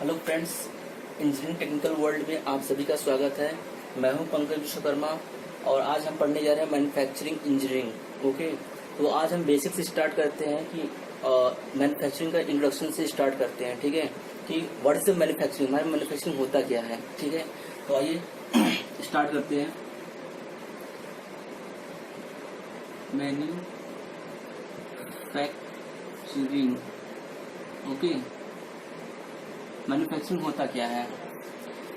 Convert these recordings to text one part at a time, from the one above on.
Hello friends, engineering technical world में आप सभी का स्वागत है। मैं हूं पंकज विश्वकर्मा और आज हम पढ़ने जा रहे हैं मैन्युफैक्चरिंग इंजीनियरिंग। ओके, तो आज हम बेसिक से स्टार्ट करते हैं कि मैन्युफैक्चरिंग का इंट्रोडक्शन से स्टार्ट करते हैं। ठीक है, कि व्हाट इज द मैन्युफैक्चरिंग, हमारा मैन्युफैक्चरिंग होता क्या है। ठीक है, तो आइए स्टार्ट करते हैं। मैन्युफैक्चरिंग, ओके, मैन्युफैक्चरिंग होता क्या है।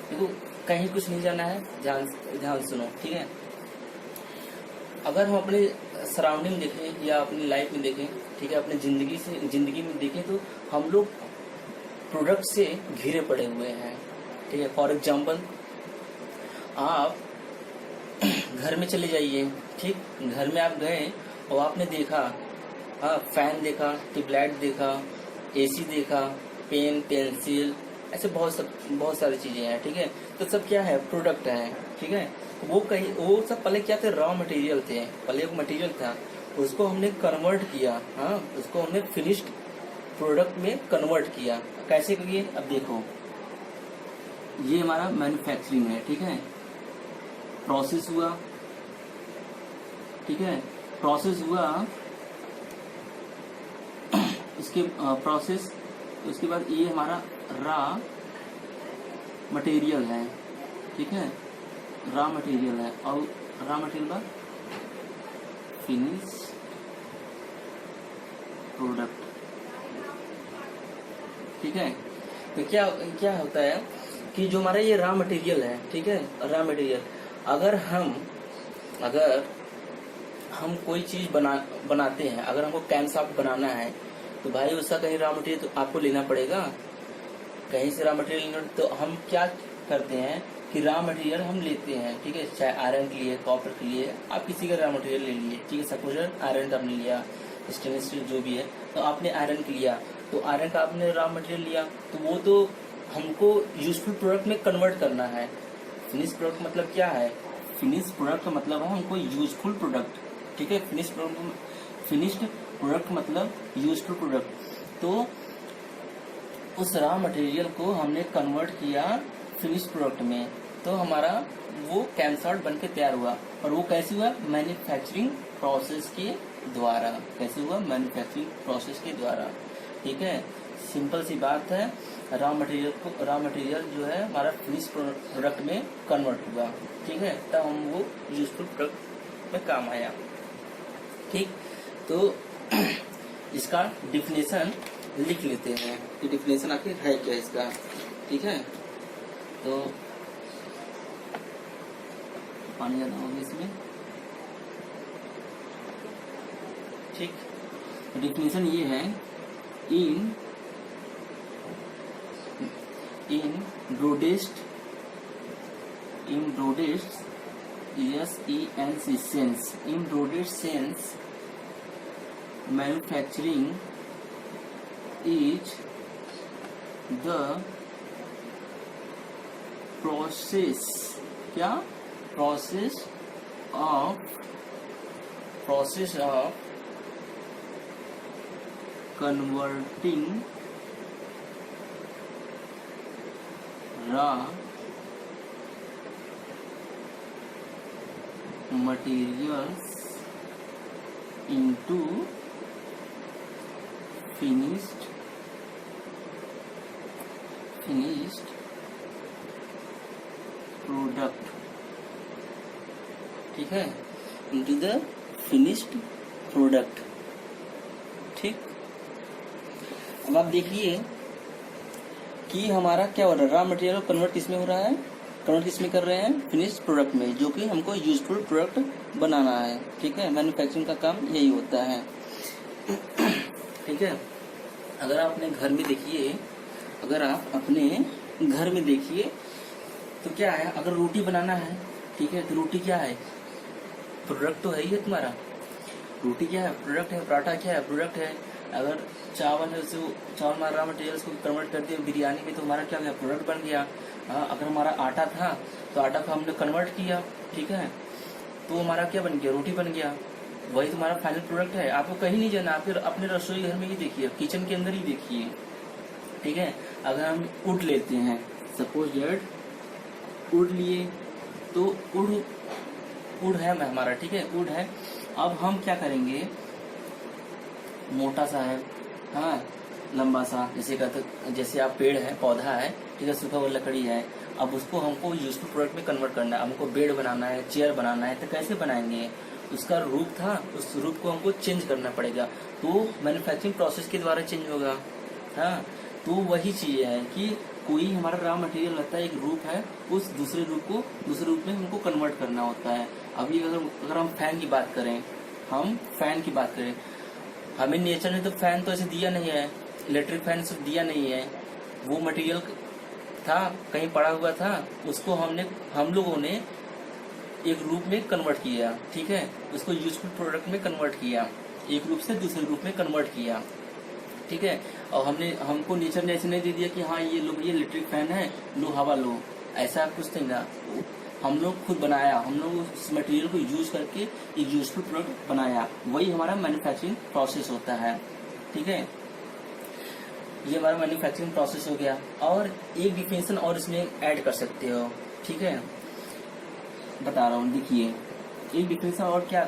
देखो, कहीं कुछ नहीं जाना है, ध्यान सुनो। ठीक है, अगर हम अपने सराउंडिंग देखें या अपनी लाइफ में देखें, ठीक है, अपनी जिंदगी में देखें, तो हम लोग प्रोडक्ट से घिरे पड़े हुए हैं। ठीक है, फॉर एग्जाम्पल आप घर में चले जाइए। ठीक, घर में आप गए और आपने देखा, हाँ, फैन देखा, ट्यूबलाइट देखा, एसी देखा, पेन, पेंसिल, ऐसे बहुत सारी चीजें हैं। ठीक है, तो सब क्या है, प्रोडक्ट है। ठीक है, वो सब पहले क्या थे, रॉ मटेरियल थे। पहले एक मटेरियल था, उसको हमने कन्वर्ट किया। हाँ, उसको हमने फिनिश्ड प्रोडक्ट में कन्वर्ट किया। कैसे किए, अब देखो, ये हमारा मैन्युफैक्चरिंग है। ठीक है, प्रोसेस हुआ। ठीक है, प्रोसेस हुआ, इसके प्रोसेस, उसके बाद ये हमारा रॉ मटेरियल है। ठीक है, रॉ मटेरियल है और रॉ मटेरियल का फिनिश प्रोडक्ट। ठीक है, तो क्या होता है कि जो हमारा ये रॉ मटेरियल है, ठीक है, रॉ मटेरियल, अगर हम कोई चीज बनाते हैं, अगर हमको कैमशाफ्ट बनाना है, तो भाई उसका कहीं रॉ मटेरियल तो आपको लेना पड़ेगा, कहीं से रॉ मटेरियल। तो हम क्या करते हैं कि रॉ मटेरियल हम लेते हैं। ठीक है, चाहे आयरन के लिए, कॉपर के लिए, आप किसी का रॉ मटेरियल ले लिए। ठीक है, सपोज आयरन का आपने लिया, स्टेनलेस स्टील जो भी है, तो आपने आयरन के लिया, तो आयरन का आपने रॉ मटेरियल लिया, तो वो तो हमको यूजफुल प्रोडक्ट में कन्वर्ट करना है। फिनिश प्रोडक्ट मतलब क्या है, फिनिश प्रोडक्ट का मतलब है हमको यूजफुल प्रोडक्ट। ठीक है, फिनिश्ड प्रोडक्ट मतलब यूजफुल प्रोडक्ट। तो उस रॉ मटेरियल को हमने कन्वर्ट किया फिनिश्ड प्रोडक्ट में, तो हमारा वो कैमशाफ्ट बन के तैयार हुआ। और वो कैसे हुआ, मैन्युफैक्चरिंग प्रोसेस के द्वारा। कैसे हुआ, मैन्युफैक्चरिंग प्रोसेस के द्वारा। ठीक है, सिंपल सी बात है, रॉ मटेरियल जो है हमारा फिनिश प्रोडक्ट में कन्वर्ट हुआ। ठीक है, तब हम वो यूजफुल प्रोडक्ट में काम आया। ठीक, तो इसका डिफिनेशन लिख लेते हैं कि डिफिनेशन आखिर है क्या इसका। ठीक है, तो पानी ज्यादा होगा इसमें। ठीक, डिफिनेशन ये है, in broadest sense manufacturing is the process, क्या, process of converting raw materials into finished product. ठीक है, into the finished प्रोडक्ट। ठीक, अब आप देखिए कि हमारा क्या हो रहा है, रॉ मटेरियल कन्वर्ट किसमें हो रहा है, कन्वर्ट किसमें कर रहे हैं, फिनिश्ड प्रोडक्ट में, जो कि हमको यूजफुल प्रोडक्ट बनाना है। ठीक है, मैन्युफैक्चरिंग का काम यही होता है। ठीक है, अगर आप अपने घर में देखिए, तो क्या है, अगर रोटी बनाना है, ठीक है, तो रोटी क्या है, प्रोडक्ट तो है ही है तुम्हारा। रोटी क्या है, प्रोडक्ट है। पराठा क्या है, प्रोडक्ट है। अगर चावल है, तो चावल हमारा रॉ मटेरियल्स को कन्वर्ट कर दिया बिरयानी में, तो हमारा क्या गया, प्रोडक्ट बन गया। हाँ, अगर हमारा आटा था, तो आटा को हमने कन्वर्ट किया। ठीक है, तो हमारा क्या बन गया, रोटी बन गया। वही तुम्हारा फाइनल प्रोडक्ट है। आपको कहीं नहीं जाना, आप फिर अपने रसोई घर में ही देखिए, किचन के अंदर ही देखिए, ठीक है। अगर हम वुड लेते हैं, सपोज दैट वुड लिए, तो वुड है हमारा, ठीक है, वुड है। अब हम क्या करेंगे, मोटा सा है, हाँ, लंबा सा, जैसे आप पेड़ है, पौधा है, ठीक है, सूखा हुआ लकड़ी है। अब उसको हमको यूजफुल प्रोडक्ट में कन्वर्ट करना है, हमको बेड बनाना है, चेयर बनाना है, तो कैसे बनाएंगे? उसका रूप था, उस रूप को हमको चेंज करना पड़ेगा, तो मैन्युफैक्चरिंग प्रोसेस के द्वारा चेंज होगा। हाँ, तो वही चीज है कि कोई हमारा रॉ मटेरियल रहता है, एक रूप है, उस दूसरे रूप में हमको कन्वर्ट करना होता है। अभी अगर हम फैन की बात करें, हमें नेचर ने तो फैन तो ऐसे दिया नहीं है, इलेक्ट्रिक फैन सिर्फ दिया नहीं है, वो मटेरियल था, कहीं पड़ा हुआ था, उसको हम लोगों ने एक रूप में कन्वर्ट किया, ठीक है, उसको यूजफुल प्रोडक्ट में कन्वर्ट किया, एक रूप से दूसरे रूप में कन्वर्ट किया, ठीक है। और हमको नेचर ने ऐसे नहीं दे दिया कि हाँ ये इलेक्ट्रिक फैन है, लो हवा लो, ऐसा कुछ नहीं ना, हम लोग खुद बनाया, हम लोग उस मटेरियल को यूज करके एक यूजफुल प्रोडक्ट बनाया, वही हमारा मैन्युफैक्चरिंग प्रोसेस होता है, ठीक है। ये हमारा मैन्युफैक्चरिंग प्रोसेस हो गया। और एक डिफिनेशन और इसमें ऐड कर सकते हो, ठीक है, बता रहा हूँ, देखिए एक डिफिनेशन और क्या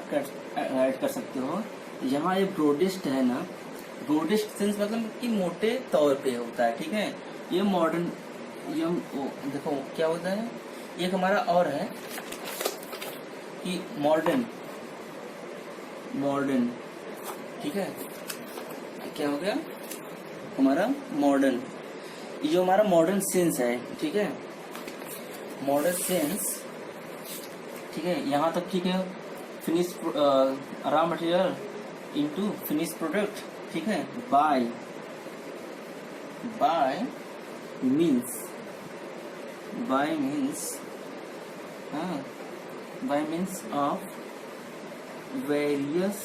ऐड कर सकते हो। यहाँ ये ब्रॉडेस्ट है ना, ब्रॉडेस्ट सेंस मतलब कि मोटे तौर पे होता है, ठीक है। ये मॉडर्न, ये देखो क्या होता है, एक हमारा और है कि मॉडर्न, ठीक है, क्या हो गया हमारा मॉडर्न, ये जो हमारा मॉडर्न सेंस है, ठीक है, मॉडर्न सेंस, ठीक है, यहाँ तक ठीक है, finish raw material into finish product, ठीक है। Bye means of various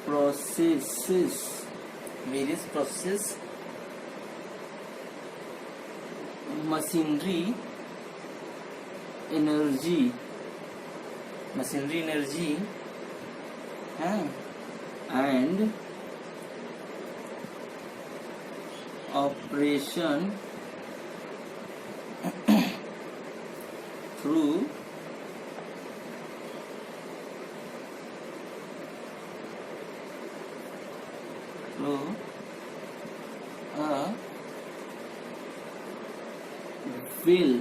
processes, machinery energy, and operation through a well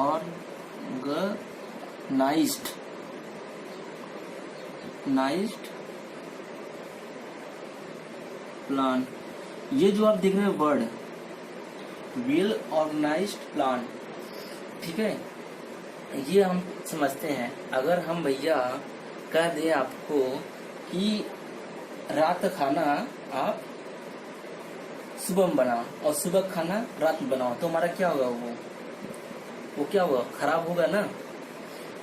organized plan. ये जो आप देख रहे हैं वर्ड, वेल ऑर्गेनाइज्ड प्लान, ठीक है, ये हम समझते हैं। अगर हम भैया कह दें आपको कि रात का खाना आप सुबह में बनाओ और सुबह खाना रात में बनाओ, तो हमारा क्या होगा, वो क्या होगा, खराब होगा ना।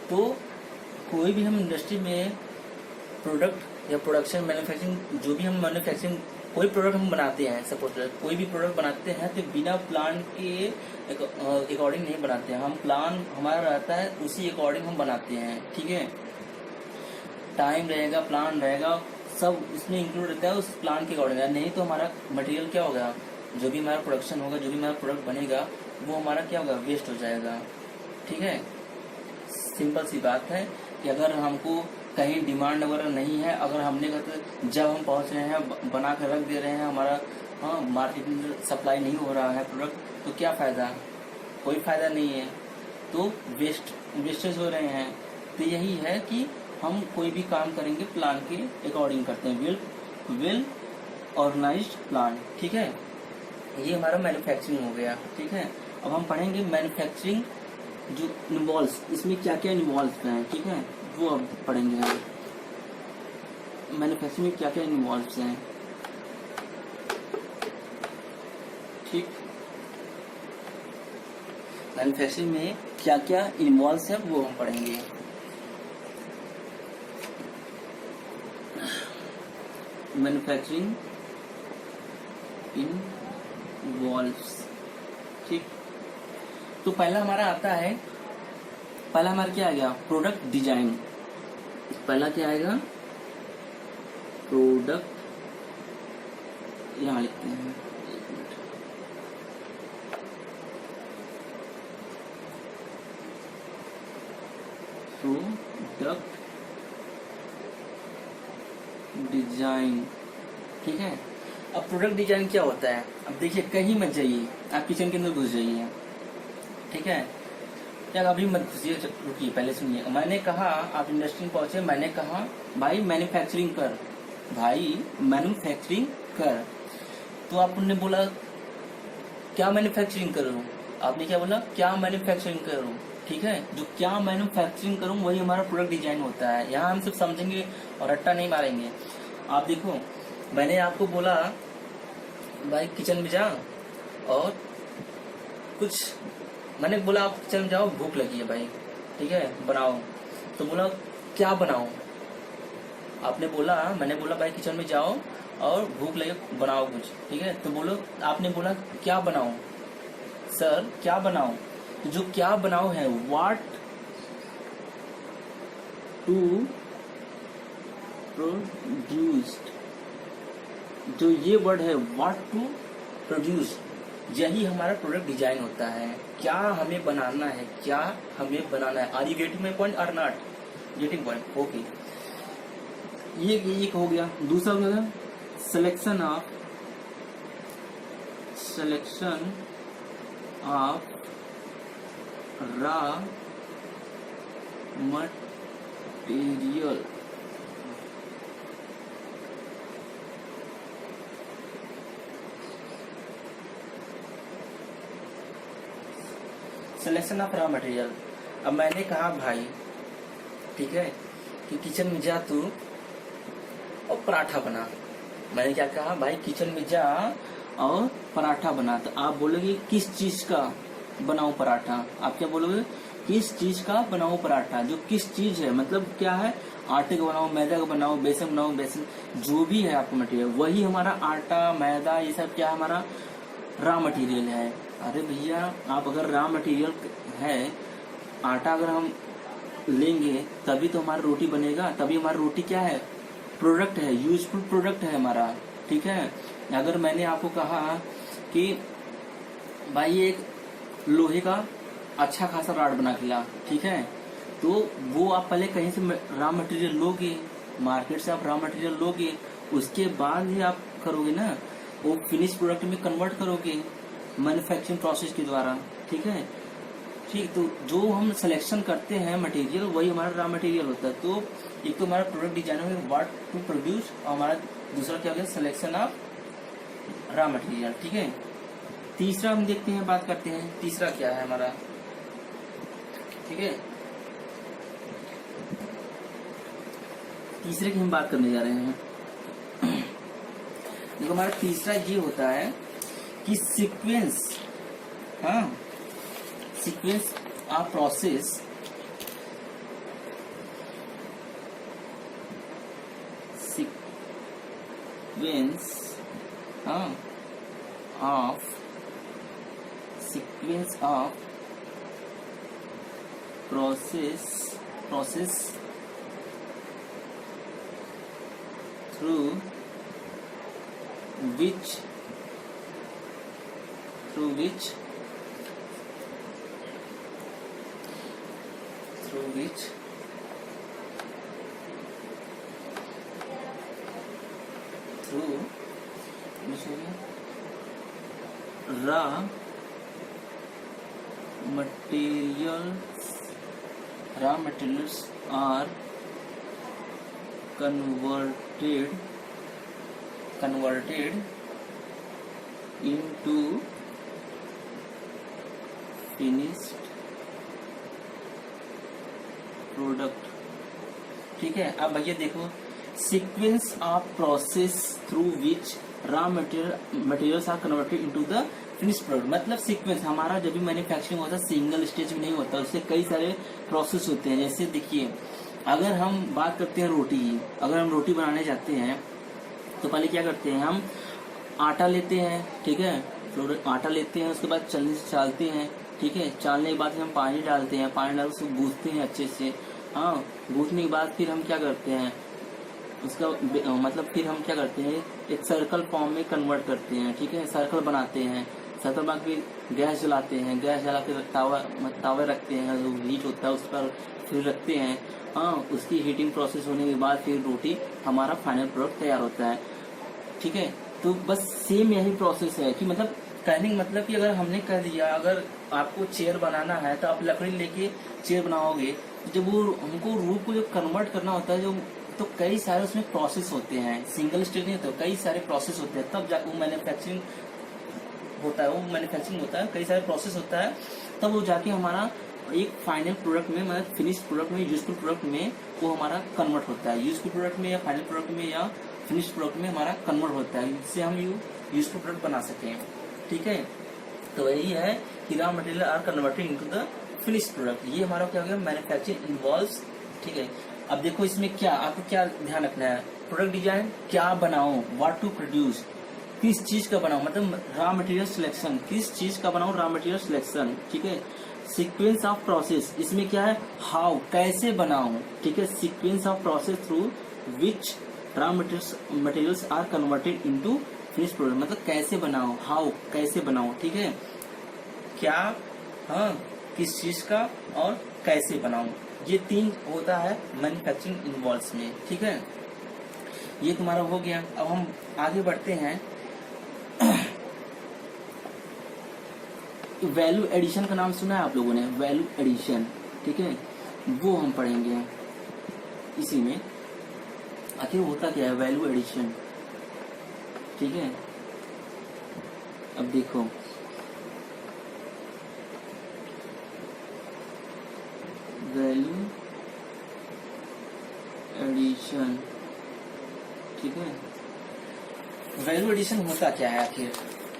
तो कोई भी हम इंडस्ट्री में प्रोडक्ट या प्रोडक्शन मैन्युफैक्चरिंग, जो भी हम मैन्युफैक्चरिंग कोई प्रोडक्ट हम बनाते हैं, सपोज कोई भी प्रोडक्ट बनाते हैं, तो बिना प्लान के अकॉर्डिंग नहीं बनाते हैं हम। प्लान हमारा रहता है, उसी अकॉर्डिंग हम बनाते हैं, ठीक है। टाइम रहेगा, प्लान रहेगा, सब इसमें इंक्लूड रहता है उस प्लान के अकॉर्डिंग, नहीं तो हमारा मटेरियल क्या होगा, जो भी हमारा प्रोडक्शन होगा, जो भी हमारा प्रोडक्ट बनेगा, वो हमारा क्या होगा, वेस्ट हो जाएगा, ठीक है। सिंपल सी बात है कि अगर हमको कहीं डिमांड वगैरह नहीं है, अगर हमने जब हम पहुंच रहे हैं बना कर रख दे रहे हैं, हमारा मार्केट में सप्लाई नहीं हो रहा है प्रोडक्ट, तो क्या फायदा, कोई फायदा नहीं है, तो वेस्टेज हो रहे हैं। तो यही है कि हम कोई भी काम करेंगे प्लान के अकॉर्डिंग करते हैं, वेल ऑर्गेनाइज्ड प्लान, ठीक है। ये हमारा मैन्युफैक्चरिंग हो गया, ठीक है। अब हम पढ़ेंगे मैन्युफैक्चरिंग जो इन्वॉल्व्स, इसमें क्या क्या इन्वॉल्व है, ठीक है, वो अब पढ़ेंगे हम। मैन्युफैक्चरिंग में क्या क्या इन्वॉल्व्स हैं, ठीक, मैन्युफैक्चरिंग में क्या क्या इन्वॉल्व्स है वो हम पढ़ेंगे। मैन्युफैक्चरिंग इन्वॉल्व्स, ठीक। तो पहला हमारा आता है, पहला हमारा क्या आ गया, प्रोडक्ट डिजाइन। पहला क्या आएगा, प्रोडक्ट यहाँ लिखते हैं प्रोडक्ट डिजाइन। ठीक है, अब प्रोडक्ट डिजाइन क्या होता है? अब देखिए, कहीं मत जाइए, आप किचन के अंदर घुस जाइए। ठीक है, क्या अभी मत घुसिए, रुकिए, पहले सुनिए। मैंने कहा, आप इंडस्ट्री में पहुंचे, मैंने कहा भाई मैन्युफैक्चरिंग कर, भाई मैन्युफैक्चरिंग कर। तो आपने बोला क्या मैन्युफैक्चरिंग करूं? आपने क्या बोला? क्या मैन्युफैक्चरिंग करूं? ठीक है, जो क्या मैन्युफैक्चरिंग करूं वही हमारा प्रोडक्ट डिजाइन होता है। यहाँ हम सिर्फ समझेंगे और रट्टा नहीं मारेंगे। आप देखो, मैंने आपको बोला भाई किचन में जा और कुछ, मैंने बोला आप किचन में जाओ, भूख लगी है भाई, ठीक है, बनाओ। तो बोला क्या बनाओ? आपने बोला, मैंने बोला भाई किचन में जाओ और भूख लगे, बनाओ कुछ। ठीक है, तो बोलो, आपने बोला क्या बनाओ? सर क्या बनाओ? तो जो क्या बनाओ है, व्हाट टू प्रोड्यूस्ड, जो ये वर्ड है व्हाट टू प्रोड्यूस, यही हमारा प्रोडक्ट डिजाइन होता है। क्या हमें बनाना है, क्या हमें बनाना है। Are you getting my point और नॉट गेटिंग पॉइंट? ओके, ये एक हो गया। दूसरा हो गया selection of raw material. Selection of raw material. अब मैंने कहा भाई, ठीक है, कि किचन में जा तू और पराठा बना। मैंने क्या कहा? भाई किचन में जा और पराठा बना। तो आप बोलोगे किस चीज का बनाऊं पराठा? आप क्या बोलोगे? किस चीज का बनाऊं पराठा? जो किस चीज है मतलब क्या है? आटे का बनाओ, मैदा का बनाओ, बेसन बनाओ, बेसन, जो भी है आपका मटेरियल वही हमारा आटा, मैदा, ये सब क्या हमारा रॉ मटेरियल है। अरे भैया, आप अगर रॉ मटेरियल है, आटा अगर हम लेंगे तभी तो हमारा रोटी बनेगा, तभी हमारा रोटी क्या है? प्रोडक्ट है, यूजफुल प्रोडक्ट है हमारा। ठीक है, अगर मैंने आपको कहा कि भाई एक लोहे का अच्छा खासा रॉड बना के ला, ठीक है, तो वो आप पहले कहीं से रॉ मटेरियल लोगे, मार्केट से आप रॉ मटेरियल लोगे, उसके बाद ही आप करोगे ना, वो फिनिश प्रोडक्ट में कन्वर्ट करोगे मैन्युफैक्चरिंग प्रोसेस के द्वारा। ठीक है, ठीक, तो जो हम सिलेक्शन करते हैं मटेरियल वही हमारा रॉ मटेरियल होता है। तो एक तो हमारा प्रोडक्ट डिजाइन है व्हाट टू प्रोड्यूस, और हमारा दूसरा क्या हो गया? Selection of raw material. ठीक है, तीसरा हम देखते हैं, बात करते हैं तीसरा क्या है हमारा। ठीक है, तीसरे की हम बात करने जा रहे हैं। देखो, हमारा तीसरा ये होता है कि सीक्वेंस, हाँ, sequence of process sequence of process through which raw materials are converted into finished product. ठीक है, अब भैया देखो, sequence of process through which raw materials are converted into the finish product. मतलब सीक्वेंस हमारा जब भी मैन्युफैक्चरिंग होता है सिंगल स्टेज में नहीं होता, उससे कई सारे प्रोसेस होते हैं। जैसे देखिए, अगर हम बात करते हैं रोटी की, अगर हम रोटी बनाने जाते हैं तो पहले क्या करते हैं? हम आटा लेते हैं, ठीक है, तो आटा लेते हैं, उसके बाद चलनी से चालते हैं, ठीक है, चालने के बाद हम पानी डालते हैं, पानी डाल उसको गूंथते हैं अच्छे से, हाँ, गूंथने के बाद फिर हम क्या करते हैं? उसका मतलब फिर हम क्या करते हैं, एक सर्कल फॉर्म में कन्वर्ट करते हैं, ठीक है, सर्कल बनाते हैं, सर्कल बना फिर गैस जलाते हैं, गैस जला के तावा रखते हैं, जो हीट होता है उस पर फिर रखते हैं। हाँ, उसकी हीटिंग प्रोसेस होने के बाद फिर रोटी हमारा फाइनल प्रोडक्ट तैयार होता है, ठीक है। तो बस सेम यही प्रोसेस है कि मतलब कहने का मतलब कि अगर हमने कह दिया अगर आपको चेयर बनाना है तो आप लकड़ी लेके चेयर बनाओगे, जब वो हमको रूप को जो कन्वर्ट करना होता है जो, तो कई सारे उसमें प्रोसेस होते हैं, सिंगल स्टेज नहीं होता, कई सारे प्रोसेस होते हैं, तब जाकर वो मैन्युफैक्चरिंग होता है, कई सारे प्रोसेस होता है, तब वो जाके हमारा एक फाइनल प्रोडक्ट में, मतलब फिनिश प्रोडक्ट में, यूजफुल प्रोडक्ट में वो हमारा कन्वर्ट होता है, यूजफुल प्रोडक्ट में या फाइनल प्रोडक्ट में या फिनिश प्रोडक्ट में हमारा कन्वर्ट होता है, जिससे हम यूजफुल प्रोडक्ट बना सकें, ठीक है। तो यही है कि raw material are converted into the finish product. ये हमारा क्या हो गया, मैन्युफैक्चरिंग इन्वॉल्व्स, ठीक है। अब देखो इसमें क्या आपको क्या ध्यान रखना है, प्रोडक्ट डिजाइन, क्या बनाओ, व्हाट टू प्रोड्यूस, किस चीज का बनाओ, मतलब रॉ मटेरियल सिलेक्शन, किस चीज का बनाओ, रॉ मटेरियल सिलेक्शन, ठीक है। सीक्वेंस ऑफ प्रोसेस, इसमें क्या है, हाउ, कैसे बनाओ, ठीक है। Sequence of process through which raw materials are converted into finish product, मतलब कैसे बनाओ, हाउ, कैसे बनाओ, ठीक है। क्या, हाँ, किस चीज का और कैसे बनाओ, ये तीन होता है मैन्युफैक्चरिंग इन्वॉल्व्स में, ठीक है। ये तुम्हारा हो गया। अब हम आगे बढ़ते हैं। वैल्यू एडिशन का नाम सुना है आप लोगों ने, वैल्यू एडिशन, ठीक है, वो हम पढ़ेंगे इसी में। आखिर होता क्या है वैल्यू एडिशन, ठीक है। अब देखो वैल्यू एडिशन, ठीक है, वैल्यू एडिशन होता क्या है आखिर,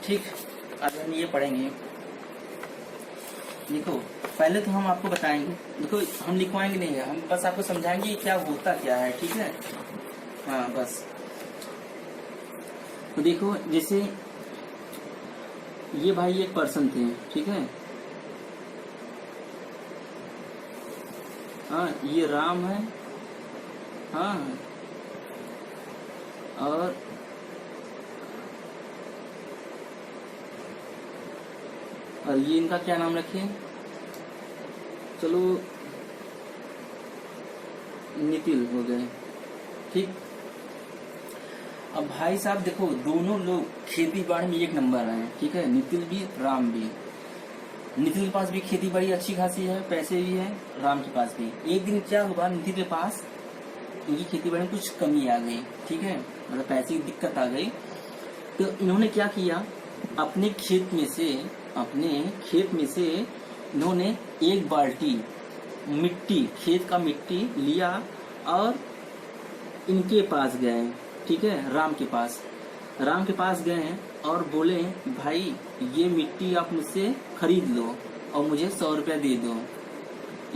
ठीक। आज हम ये पढ़ेंगे। देखो पहले तो हम आपको बताएंगे, देखो हम लिखवाएंगे नहीं है, हम बस आपको समझाएंगे क्या होता क्या है, ठीक है। हाँ बस, तो देखो जैसे ये भाई एक पर्सन थे, ठीक है, हाँ ये राम है, हाँ, और ये इनका क्या नाम रखें, चलो नितिन हो गए, ठीक। अब भाई साहब देखो दोनों लोग खेती बाड़ी में एक नंबर हैं, ठीक है, नितिन भी राम भी। नितिन के पास भी खेती बाड़ी अच्छी खासी है, पैसे भी है, राम के पास भी। एक दिन क्या हुआ, नितिन के पास इनकी खेती बाड़ी में कुछ कमी आ गई, ठीक है, मतलब पैसे की दिक्कत आ गई। तो इन्होंने क्या किया, अपने खेत में से इन्होंने एक बाल्टी मिट्टी, खेत का मिट्टी लिया और इनके पास गए, ठीक है, राम के पास गए और बोले भाई ये मिट्टी आप मुझसे खरीद लो और मुझे 100 रुपया दे दो।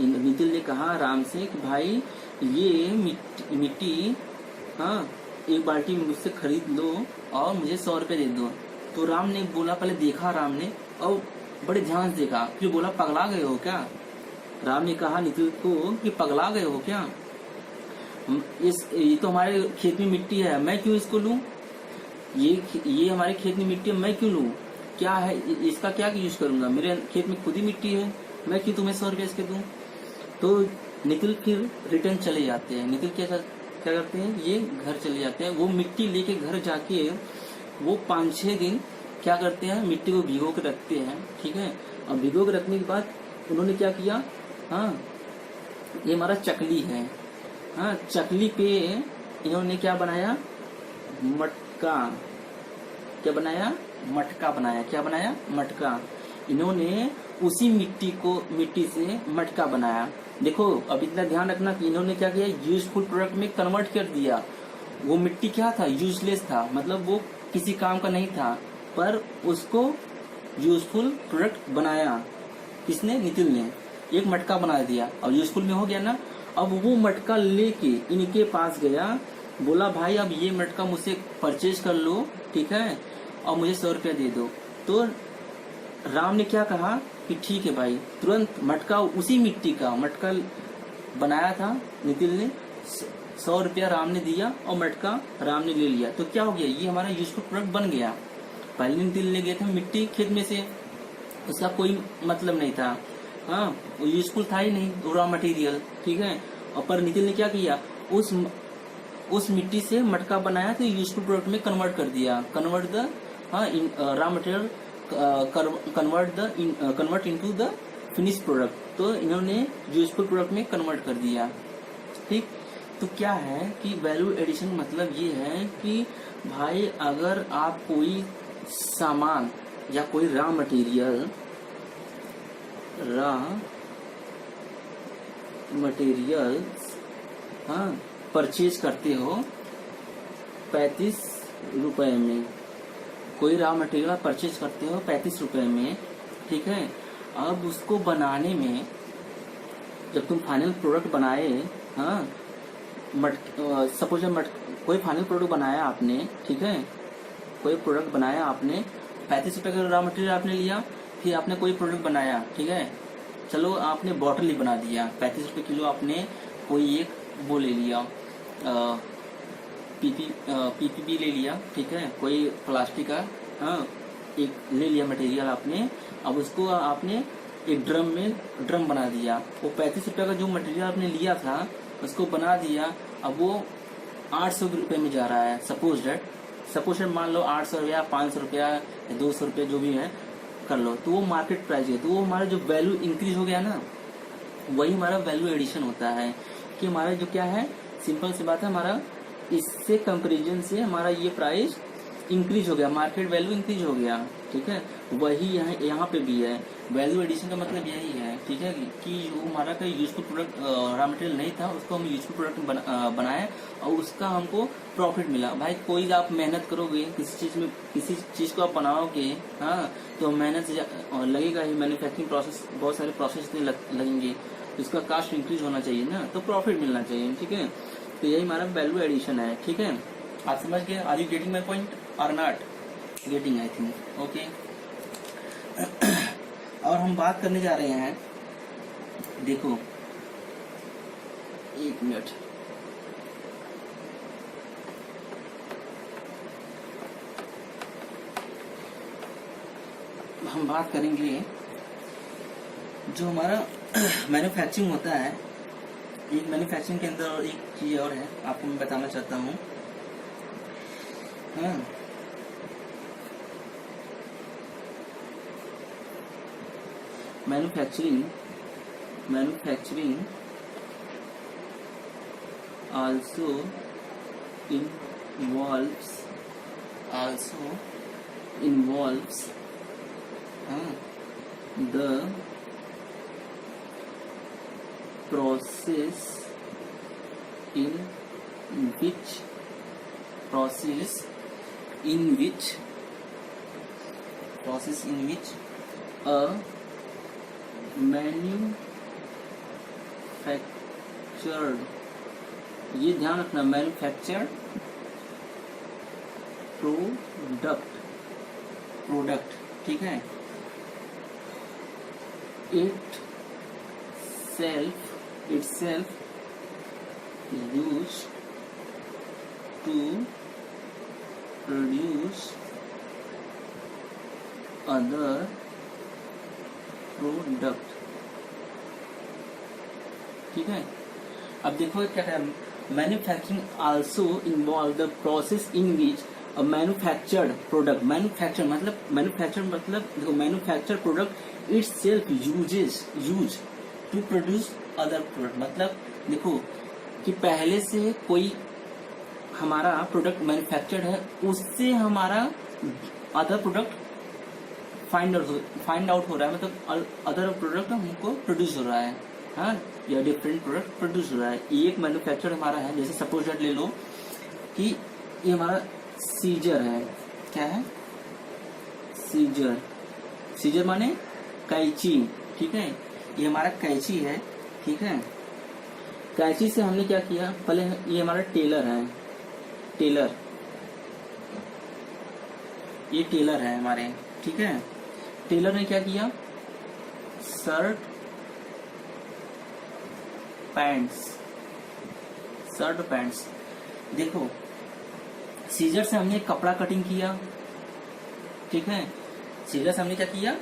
नितिन ने कहा राम से कि भाई ये मिट्टी, हाँ, एक बाल्टी मुझसे खरीद लो और मुझे 100 रुपया दे दो। तो राम ने बोला, पहले देखा राम ने और बड़े ध्यान से देखा, फिर बोला पगला गए हो क्या। राम ने कहा नितिन को कि पगला गए हो क्या, ये तो हमारे खेत में मिट्टी है, मैं क्यों इसको लूं, ये हमारे खेत में मिट्टी है, मैं क्यों लूं, क्या है इसका क्या यूज करूंगा, मेरे खेत में खुद ही मिट्टी है, मैं क्यों तुम्हें 100 रुपये इसके दूं। तो नितिन फिर रिटर्न चले जाते हैं। नितिन क्या करते हैं, ये घर चले जाते हैं। वो मिट्टी लेके घर जाके वो 5-6 दिन क्या करते हैं, मिट्टी को भिगो के रखते हैं, ठीक है। और भिगो के रखने के बाद उन्होंने क्या किया, हाँ ये हमारा चकली है, हाँ चकली पे इन्होंने क्या बनाया, मटका, क्या बनाया, मटका। इन्होंने उसी मिट्टी से मटका बनाया। देखो अब इतना ध्यान रखना कि इन्होंने क्या किया, यूजफुल प्रोडक्ट में कन्वर्ट कर दिया। वो मिट्टी क्या था, यूजलेस था, मतलब वो किसी काम का नहीं था, पर उसको यूजफुल प्रोडक्ट बनाया। किसने, नितिन ने एक मटका बना दिया और यूजफुल में हो गया ना। अब वो मटका लेके इनके पास गया, बोला भाई अब ये मटका मुझसे परचेज कर लो, ठीक है, और मुझे 100 रुपया दे दो। तो राम ने क्या कहा कि ठीक है भाई, तुरंत मटका, उसी मिट्टी का मटका बनाया था नितिन ने, 100 रुपया राम ने दिया और मटका राम ने ले लिया, तो क्या हो गया, ये हमारा यूजफुल प्रोडक्ट बन गया। पहले दिन तिल ले गए थे मिट्टी खेत में से, उसका कोई मतलब नहीं था, हाँ वो यूजफुल था ही नहीं, रॉ मटेरियल, ठीक है। और पर नितिन ने क्या किया, उस मिट्टी से मटका बनाया तो यूजफुल प्रोडक्ट में कन्वर्ट कर दिया, convert the raw material convert into the finish product, तो इन्होंने यूजफुल प्रोडक्ट में कन्वर्ट कर दिया, ठीक। तो क्या है कि वैल्यू एडिशन मतलब ये है कि भाई अगर आप कोई सामान या कोई रॉ मटेरियल हाँ परचेज करते हो 35 रुपए में, कोई रॉ मटेरियल परचेज करते हो 35 रुपए में, ठीक है। अब उसको बनाने में जब तुम फाइनल प्रोडक्ट बनाए, हाँ सपोज कोई फाइनल प्रोडक्ट बनाया आपने, ठीक है, कोई प्रोडक्ट बनाया आपने 35 रुपए का रॉ मटेरियल आपने लिया, फिर आपने कोई प्रोडक्ट बनाया, ठीक है, चलो आपने बॉटल ही बना दिया, 35 रुपए किलो आपने कोई एक वो ले लिया, पीपीपी ले लिया, ठीक है, कोई प्लास्टिक का हाँ एक ले लिया मटेरियल आपने। अब उसको आपने एक ड्रम बना दिया, वो 35 रुपए का जो मटेरियल आपने लिया था उसको बना दिया, अब वो 800 रुपए में जा रहा है, सपोज मान लो 800 रुपया, 500 रुपया, 200 रुपया जो भी है कर लो, तो वो मार्केट प्राइस है, तो वो हमारा जो वैल्यू इंक्रीज हो गया ना, वही हमारा वैल्यू एडिशन होता है। कि हमारा जो क्या है, सिंपल सी बात है, हमारा इससे कंपैरिजन से हमारा ये प्राइस इंक्रीज हो गया, मार्केट वैल्यू इंक्रीज हो गया, ठीक है। वही यहाँ पे भी है, वैल्यू एडिशन का मतलब यही है, ठीक है, कि जो हमारा कोई यूजफुल प्रोडक्ट रॉ मटेरियल नहीं था उसको हम यूजफुल प्रोडक्ट बनाए और उसका हमको प्रॉफिट मिला। भाई कोई आप मेहनत करोगे किसी चीज को आप बनाओगे, हाँ तो मेहनत लगेगा ही, मैन्युफैक्चरिंग प्रोसेस बहुत सारे प्रोसेस लगेंगे, उसका कास्ट इंक्रीज होना चाहिए ना, तो प्रॉफिट मिलना चाहिए, ठीक है। तो यही हमारा वैल्यू एडिशन है, ठीक है। आप समझ गए, are you getting my point और not getting, I think, okay. और हम बात करने जा रहे हैं, देखो 1 मिनट, हम बात करेंगे जो हमारा मैन्युफैक्चरिंग होता है। एक मैन्युफैक्चरिंग के अंदर और एक चीज और है, आपको मैं बताना चाहता हूँ, हाँ manufacturing also involves the process in which a manufactured, ये ध्यान रखना, मैन्युफैक्चर्ड प्रोडक्ट, ठीक है, itself used to produce other product, ठीक है। अब देखो क्या है, manufacturing also involve the process in which a manufactured product, manufacture मतलब देखो manufacture product itself use to produce other product, मतलब देखो कि पहले से कोई हमारा प्रोडक्ट मैन्युफैक्चर्ड है, उससे हमारा अदर प्रोडक्ट फाइंड आउट हो रहा है, मतलब अदर प्रोडक्ट हमको प्रोड्यूस हो रहा है, हाँ, या डिफरेंट प्रोडक्ट प्रोड्यूस हो रहा है। एक मैन्युफैक्चर हमारा है, जैसे सपोज दैट ले लो कि ये हमारा सीजर है, क्या है, सीजर माने कैंची, ठीक है, ये हमारा कैंची है, ठीक है। कैंची से हमने क्या किया, पहले ये हमारा टेलर है, ये टेलर है हमारे, ठीक है। टेलर ने क्या किया, शर्ट पैंट्स शर्ट पैंट्स। देखो सीजर से हमने कपड़ा कटिंग किया, ठीक है, सीजर से हमने क्या किया,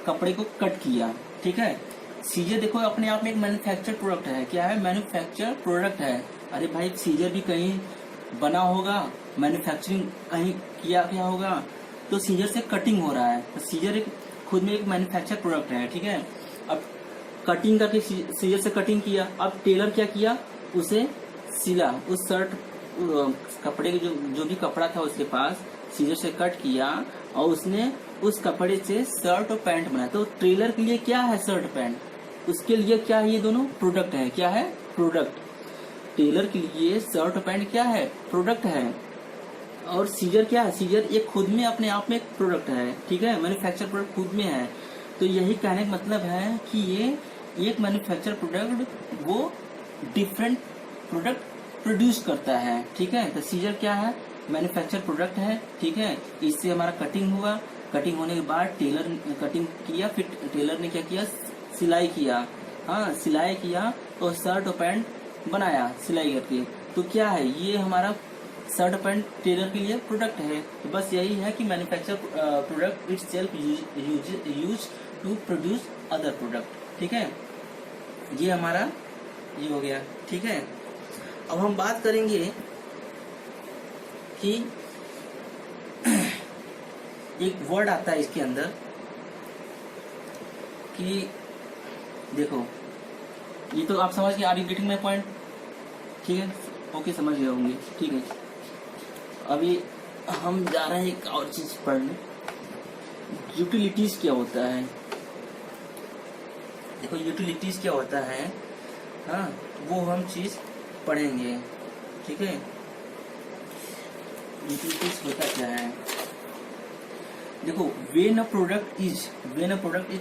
कपड़े को कट किया, ठीक है। सीजर देखो अपने आप में एक मैन्युफैक्चर प्रोडक्ट है। क्या है? मैन्युफैक्चर प्रोडक्ट है। अरे भाई सीजर भी कहीं बना होगा, मैन्युफैक्चरिंग कहीं किया क्या होगा, तो सीजर से कटिंग हो रहा है, तो सीजर एक खुद में एक मैन्युफैक्चर प्रोडक्ट है, ठीक है। अब कटिंग करके सीजर से कटिंग किया, अब टेलर क्या किया, उसे सिला, उस शर्ट कपड़े के जो भी कपड़ा था उसके पास सीजर से कट किया और उसने उस कपड़े से शर्ट और पैंट बनाया। तो टेलर के लिए क्या है शर्ट पैंट, उसके लिए क्या है, ये दोनों प्रोडक्ट है। क्या है? प्रोडक्ट। टेलर के लिए शर्ट और पैंट क्या है? प्रोडक्ट है। और सीजर क्या है? सीजर ये खुद में अपने आप में एक प्रोडक्ट है, ठीक है, मैन्युफैक्चर प्रोडक्ट खुद में है। तो यही कहने का मतलब है कि ये एक मैन्युफैक्चर प्रोडक्ट वो डिफरेंट प्रोडक्ट प्रोड्यूस करता है, ठीक है। तो सीजर क्या है? मैन्युफैक्चर प्रोडक्ट है, ठीक है। इससे हमारा कटिंग हुआ, कटिंग होने के बाद टेलर कटिंग किया, फिर टेलर ने क्या किया, सिलाई किया, हाँ सिलाई किया और शर्ट और पैंट बनाया सिलाई करके। तो क्या है, ये हमारा शर्ट पैंट टेलर के लिए प्रोडक्ट है। तो बस यही है कि manufacture product itself use to produce other product, ठीक है। ये हमारा ये हो गया, ठीक है। अब हम बात करेंगे कि एक वर्ड आता है इसके अंदर कि देखो, ये तो आप समझ गए, are you getting my point, ठीक है, ओके समझ गए होंगे, ठीक है। अभी हम जा रहे हैं एक और चीज पढ़ने, यूटिलिटीज क्या होता है। देखो यूटिलिटीज क्या होता है, हाँ वो हम चीज पढ़ेंगे, ठीक है। यूटिलिटीज होता क्या है, देखो when a product is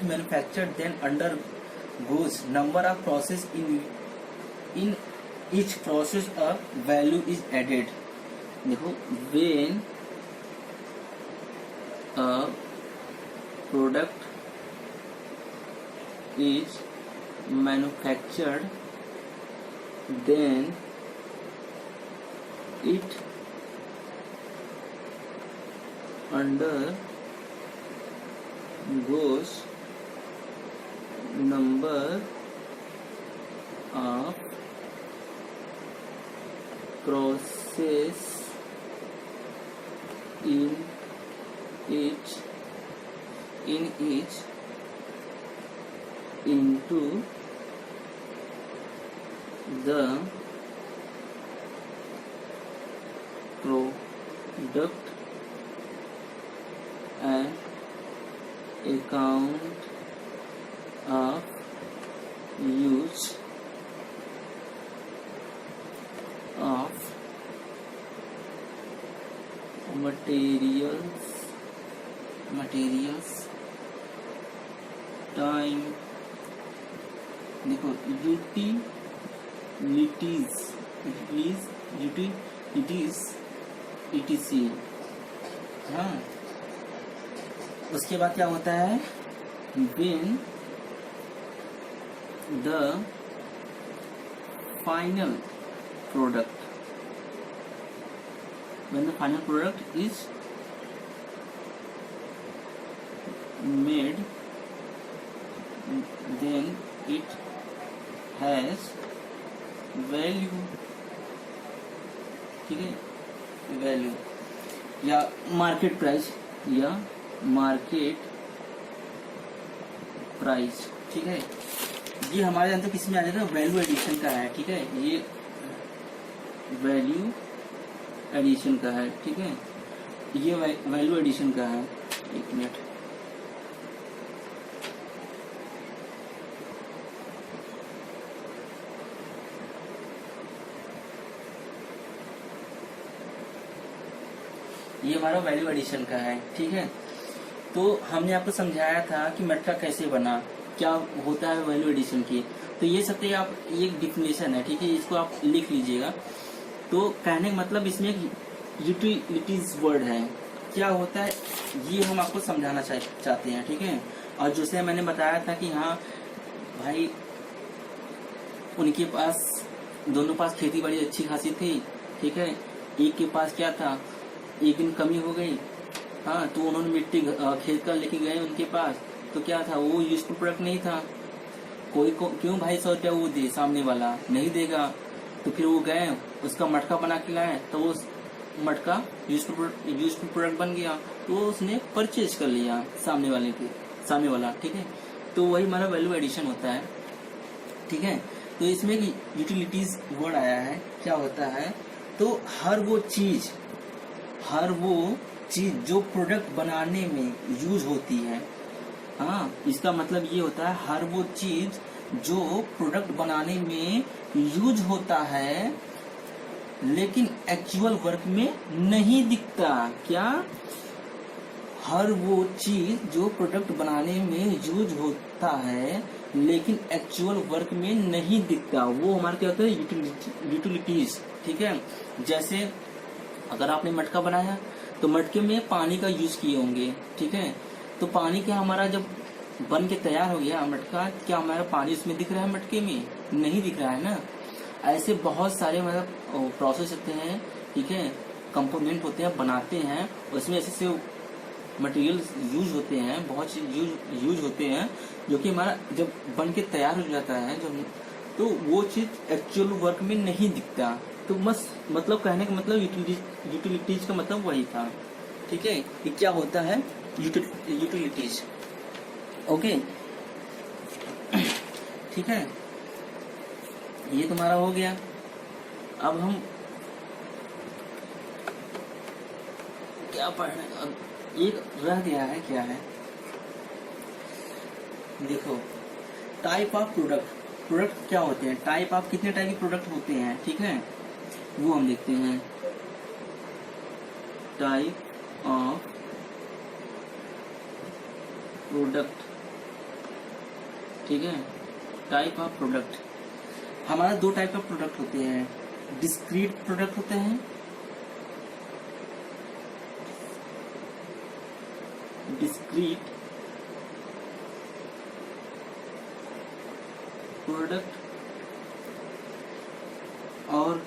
manufactured then undergoes number of process in each process a value is added। देखो when a product is manufactured then it undergoes number of process in each into the product and account of use of materials time। देखो utilities etc, हाँ। उसके बाद क्या होता है, when the final product is made then it has value, ठीक है, value या मार्केट प्राइस ठीक है। ये हमारे अंदर किस में आ जाएगा, वैल्यू एडिशन का है, ठीक है, ये वैल्यू एडिशन का है, ठीक है, ये वैल्यू एडिशन का है। एक मिनट, ये हमारा वैल्यू एडिशन का है, ठीक है। तो हमने आपको समझाया था कि मटका कैसे बना, क्या होता है वैल्यू एडिशन की। तो ये सब आप ये डिफिनेशन है, ठीक है, इसको आप लिख लीजिएगा। तो कहने का मतलब इसमें एक यूटिलिटीज वर्ड है, क्या होता है ये हम आपको समझाना चाहते हैं, ठीक है। और जैसे मैंने बताया था कि हाँ भाई उनके पास दोनों पास खेती बाड़ी अच्छी खासी थी, ठीक है। एक के पास क्या था, एक दिन कमी हो गई, हाँ, तो उन्होंने मिट्टी खेत का लेके गए उनके पास, तो क्या था, वो यूजफुल प्रोडक्ट नहीं था। कोई को क्यों भाई 100 रुपया वो दे, सामने वाला नहीं देगा, तो फिर वो गए उसका मटका बना के लाए, तो वो मटका यूजफुल प्रोडक्ट बन गया, तो उसने परचेज कर लिया सामने वाला, ठीक है। तो वही हमारा वैल्यू एडिशन होता है, ठीक है। तो इसमें यूटिलिटीज वर्ड आया है, क्या होता है, तो हर वो चीज जो प्रोडक्ट बनाने में यूज होती है, हाँ, इसका मतलब ये होता है हर वो चीज जो प्रोडक्ट बनाने में यूज होता है लेकिन एक्चुअल वर्क में नहीं दिखता। क्या, हर वो चीज जो प्रोडक्ट बनाने में यूज होता है लेकिन एक्चुअल वर्क में नहीं दिखता, वो हमारे क्या होता है, यूटिलिटीज, ठीक है। जैसे अगर आपने मटका बनाया तो मटके में पानी का यूज किए होंगे, ठीक है। तो पानी क्या हमारा जब बन के तैयार हो गया मटका, क्या हमारा पानी उसमें दिख रहा है, मटके में नहीं दिख रहा है ना। ऐसे बहुत सारे मतलब प्रोसेस होते हैं, ठीक है, कंपोनेंट होते हैं, बनाते हैं, उसमें ऐसे मटेरियल यूज होते हैं, बहुत चीज यूज होते हैं जो कि हमारा जब बन के तैयार हो जाता है जब, तो वो चीज एक्चुअल वर्क में नहीं दिखता। तो बस मतलब कहने का मतलब यूटिलिटीज का मतलब वही था, ठीक है। ये क्या होता है, यूटिलिटीज, ओके, ठीक है। ये तुम्हारा हो गया। अब हम क्या पढ़ना है, अब एक रह गया है, क्या है, देखो, टाइप ऑफ प्रोडक्ट क्या होते हैं, टाइप ऑफ कितने टाइप के प्रोडक्ट होते हैं, ठीक है, वो हम देखते हैं। टाइप ऑफ प्रोडक्ट, ठीक है, टाइप ऑफ प्रोडक्ट, हमारा दो टाइप का प्रोडक्ट होते हैं, डिस्क्रीट प्रोडक्ट होते हैं, डिस्क्रीट प्रोडक्ट, और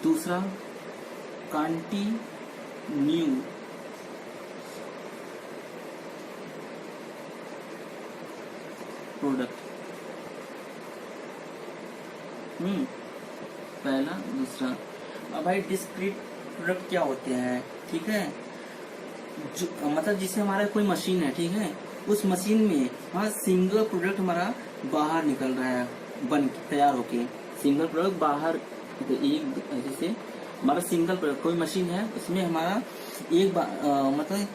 दूसरा कंटिन्यू प्रोडक्ट। पहला दूसरा। अब भाई डिस्क्रीट प्रोडक्ट क्या होते हैं, ठीक है, जो मतलब जिससे हमारा कोई मशीन है, ठीक है, उस मशीन में हाँ सिंगल प्रोडक्ट हमारा बाहर निकल रहा है, बन तैयार होके सिंगल प्रोडक्ट बाहर, तो एक जैसे हमारा सिंगल प्रोडक्ट कोई मशीन है, उसमें हमारा एक बार मतलब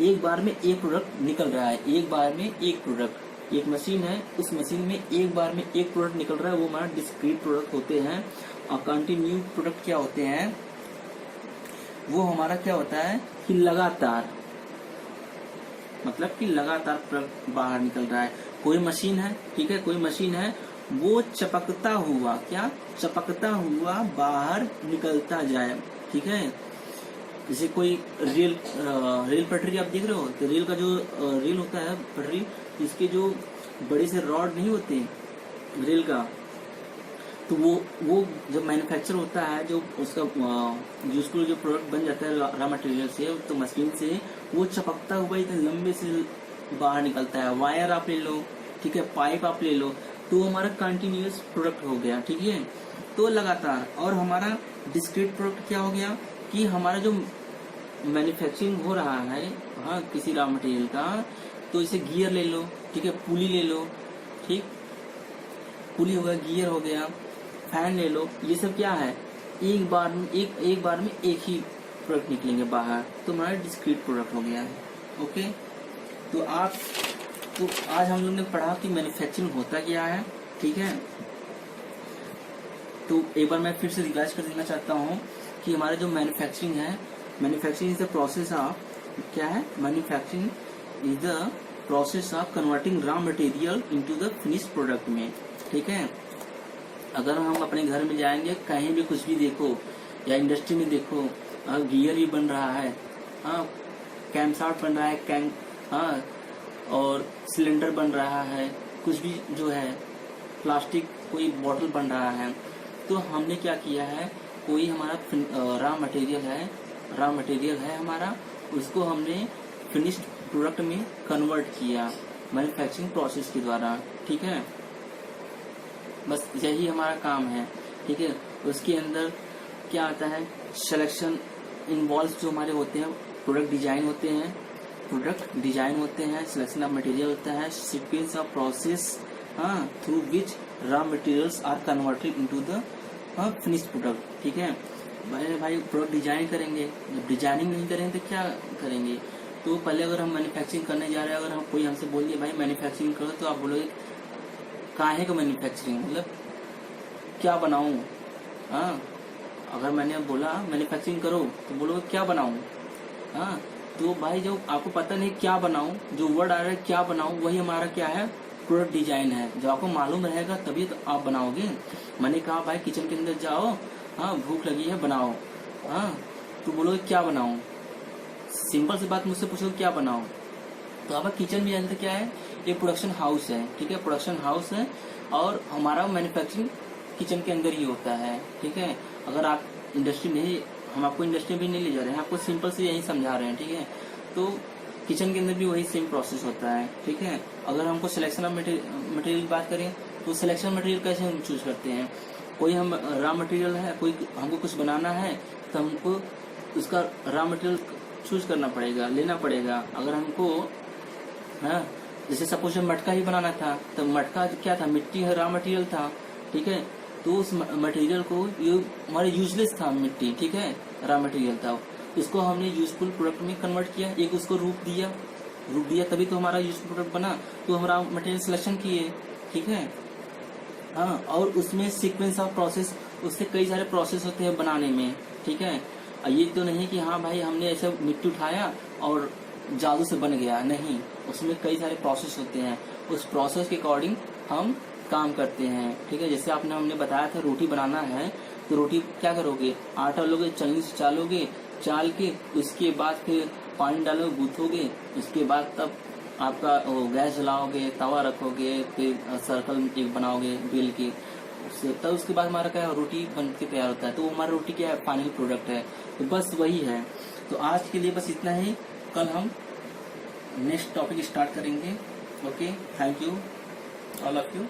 एक बार में एक प्रोडक्ट निकल रहा है, एक बार में एक प्रोडक्ट, एक मशीन है, उस मशीन में एक बार में एक प्रोडक्ट निकल रहा है, वो हमारा डिस्क्रीट प्रोडक्ट होते हैं। और कंटिन्यू प्रोडक्ट क्या होते हैं, वो हमारा क्या होता है कि लगातार, मतलब कि लगातार प्रोडक्ट बाहर निकल रहा है। कोई मशीन है, ठीक है, कोई मशीन है, वो चपकता हुआ, क्या चपकता हुआ बाहर निकलता जाए, ठीक है। जैसे कोई रेल पटरी आप देख रहे हो, तो रेल का जो रेल होता है पटरी, इसके जो बड़े से रॉड नहीं होते रेल का, तो वो जब मैन्युफैक्चर होता है, जो उसका यूजफुल जो प्रोडक्ट बन जाता है रॉ मटेरियल से, तो मशीन से वो चपकता हुआ इतने लंबे से बाहर निकलता है। वायर आप ले लो, ठीक है, पाइप आप ले लो, तो हमारा कंटिन्यूअस प्रोडक्ट हो गया, ठीक है, तो लगातार। और हमारा डिस्क्रीट प्रोडक्ट क्या हो गया कि हमारा जो मैन्युफैक्चरिंग हो रहा है, हाँ, किसी रॉ मटेरियल का, तो इसे गियर ले लो, ठीक है, पुली ले लो, ठीक, पुली हो गया, गियर हो गया, फैन ले लो, ये सब क्या है, एक बार में एक ही प्रोडक्ट निकलेंगे बाहर, तो हमारा डिस्क्रीट प्रोडक्ट हो गया है, ओके। तो आज हम लोग ने पढ़ा कि मैन्युफैक्चरिंग होता क्या है, ठीक है। तो एक बार मैं फिर से रिवाइज कर देना चाहता हूँ कि हमारा जो मैन्युफैक्चरिंग है, manufacturing is the process of, क्या है, manufacturing is the process of converting raw material into the finish product में, ठीक है। अगर हम अपने घर में जाएंगे, कहीं भी कुछ भी देखो, या इंडस्ट्री में देखो, गियर भी बन रहा है, हाँ, कैमशाफ्ट बन रहा है, हाँ, और सिलेंडर बन रहा है, कुछ भी जो है प्लास्टिक कोई बॉटल बन रहा है, तो हमने क्या किया है, कोई हमारा रॉ मटेरियल है हमारा, उसको हमने फिनिश्ड प्रोडक्ट में कन्वर्ट किया मैन्युफैक्चरिंग प्रोसेस के द्वारा। ठीक है, बस यही हमारा काम है। ठीक है, उसके अंदर क्या आता है, सिलेक्शन इन्वॉल्व जो हमारे होते हैं, प्रोडक्ट डिजाइन होते हैं, सिलेक्शन ऑफ मटेरियल होता है, sequence of process through which raw materials are converted into the finished product. ठीक है भाई प्रोडक्ट डिजाइन करेंगे, जब डिजाइनिंग नहीं करेंगे तो क्या करेंगे। तो पहले अगर हम मैन्युफैक्चरिंग करने जा रहे हैं, अगर हम कोई हमसे बोल दिया भाई मैन्युफैक्चरिंग करो, तो आप बोलोगे काहे का मैन्युफैक्चरिंग, मतलब क्या बनाऊं। हाँ, अगर मैंने बोला मैन्युफैक्चरिंग करो तो बोलोगे क्या बनाऊं। हाँ, तो भाई जो आपको पता नहीं क्या बनाऊं, जो वर्ड आ रहा है क्या बनाऊं, वही हमारा क्या है, प्रोडक्ट डिजाइन है। जब आपको मालूम रहेगा तभी तो आप बनाओगे। मैंने कहा भाई किचन के अंदर जाओ, हाँ भूख लगी है बनाओ, हाँ तो बोलोगे क्या बनाऊं। सिंपल सी बात मुझसे पूछोगे क्या बनाओ, तो आप किचन भी जानते क्या है, ये प्रोडक्शन हाउस है। ठीक है, प्रोडक्शन हाउस है और हमारा मैन्युफैक्चरिंग किचन के अंदर ही होता है। ठीक है, अगर आप इंडस्ट्री नहीं, हम आपको इंडस्ट्री भी नहीं ले जा रहे हैं, आपको सिंपल से यही समझा रहे हैं। ठीक है, तो किचन के अंदर भी वही सेम प्रोसेस होता है। ठीक है, अगर हमको सिलेक्शन ऑफ मटेरियल की बात करें, तो सिलेक्शन मटेरियल कैसे हम चूज करते हैं, कोई हम रॉ मटेरियल है, कोई हमको कुछ बनाना है, तो हमको उसका रॉ मटेरियल चूज करना पड़ेगा, लेना पड़ेगा। अगर हमको हाँ जैसे सपोज मटका ही बनाना था, तो मटका क्या था, मिट्टी है, रॉ मटेरियल था। ठीक है, तो उस मटेरियल को ये हमारे यूजलेस था मिट्टी। ठीक है, रॉ मटेरियल था, इसको हमने यूजफुल प्रोडक्ट में कन्वर्ट किया, एक उसको रूप दिया तभी तो हमारा यूजफुल प्रोडक्ट बना। तो हमारा मटेरियल सिलेक्शन किए। ठीक है, हाँ, और उसमें सीक्वेंस ऑफ प्रोसेस, उससे कई सारे प्रोसेस होते हैं बनाने में। ठीक है, ये तो नहीं कि हाँ भाई हमने ऐसे मिट्टी उठाया और जादू से बन गया, नहीं, उसमें कई सारे प्रोसेस होते हैं, उस प्रोसेस के अकॉर्डिंग हम काम करते हैं। ठीक है, जैसे हमने बताया था रोटी बनाना है, तो रोटी क्या करोगे, आटा लोगे, चलनी से चाल के उसके बाद फिर पानी डालोगे, गूंथोगे, उसके बाद तब आपका गैस जलाओगे, तवा रखोगे, फिर सर्कल एक बनाओगे बेल के, तब उसके बाद हमारा क्या रोटी बन के तैयार होता है। तो हमारा रोटी क्या है, फाइनल प्रोडक्ट है। तो बस वही है। तो आज के लिए बस इतना ही, कल हम नेक्स्ट टॉपिक स्टार्ट करेंगे। Okay, thank you all of you.